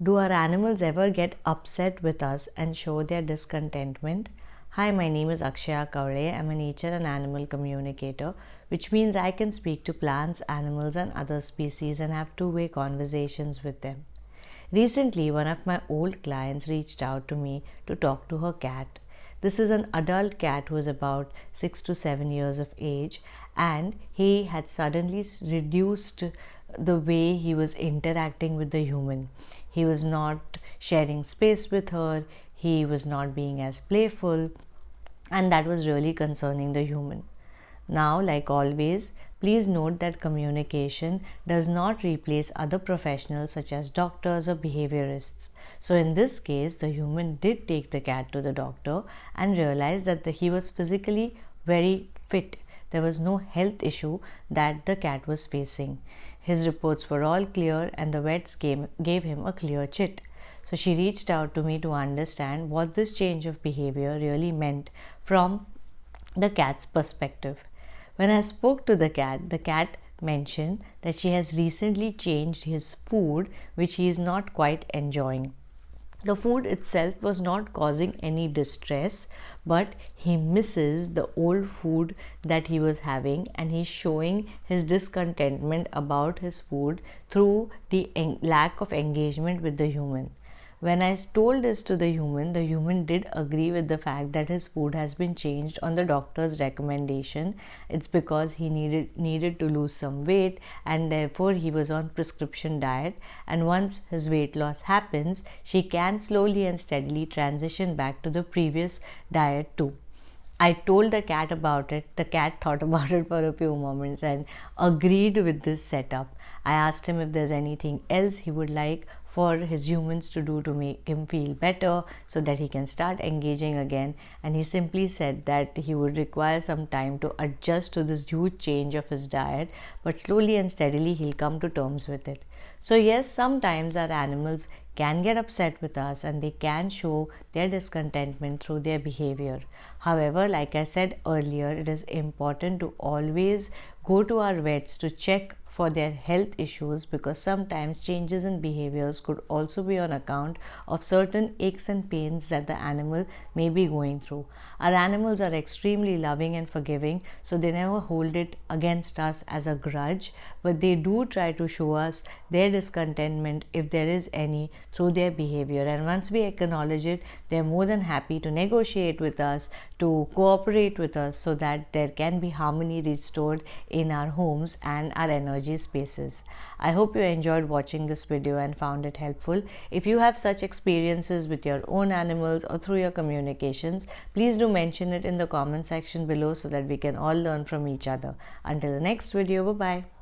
Do our animals ever get upset with us and show their discontentment? Hi, my name is Akshaya Kaure. I'm a nature and animal communicator, which means I can speak to plants, animals, and other species and have two-way conversations with them. Recently, one of my old clients reached out to me to talk to her cat. This is an adult cat who is about 6 to 7 years of age, and he had suddenly reduced the way he was interacting with the human. He was not sharing space with her, he was not being as playful, and that was really concerning the human. Now, like always, please note that communication does not replace other professionals such as doctors or behaviorists. So, in this case, the human did take the cat to the doctor and realized that he was physically very fit. There was no health issue that the cat was facing. His reports were all clear, and the vets gave him a clear chit. So, she reached out to me to understand what this change of behavior really meant from the cat's perspective. When I spoke to the cat mentioned that she has recently changed his food, which he is not quite enjoying. The food itself was not causing any distress, but he misses the old food that he was having, and he's showing his discontentment about his food through the lack of engagement with the human. When I told this to the human did agree with the fact that his food has been changed on the doctor's recommendation. It's because he needed to lose some weight, and therefore he was on prescription diet, and once his weight loss happens, she can slowly and steadily transition back to the previous diet too. I told the cat about it. The cat thought about it for a few moments and agreed with this setup. I asked him if there's anything else he would like for his humans to do to make him feel better so that he can start engaging again, and he simply said that he would require some time to adjust to this huge change of his diet, but slowly and steadily he'll come to terms with it. So yes, sometimes our animals can get upset with us and they can show their discontentment through their behavior. However, like I said earlier, it is important to always go to our vets to check for their health issues, because sometimes changes in behaviors could also be on account of certain aches and pains that the animal may be going through. Our animals are extremely loving and forgiving, so they never hold it against us as a grudge, but they do try to show us their discontentment, if there is any, through their behavior. And once we acknowledge it, they're more than happy to negotiate with us, to cooperate with us, so that there can be harmony restored in our homes and our energy spaces. I hope you enjoyed watching this video and found it helpful. If you have such experiences with your own animals or through your communications, please do mention it in the comment section below so that we can all learn from each other. Until the next video, bye bye.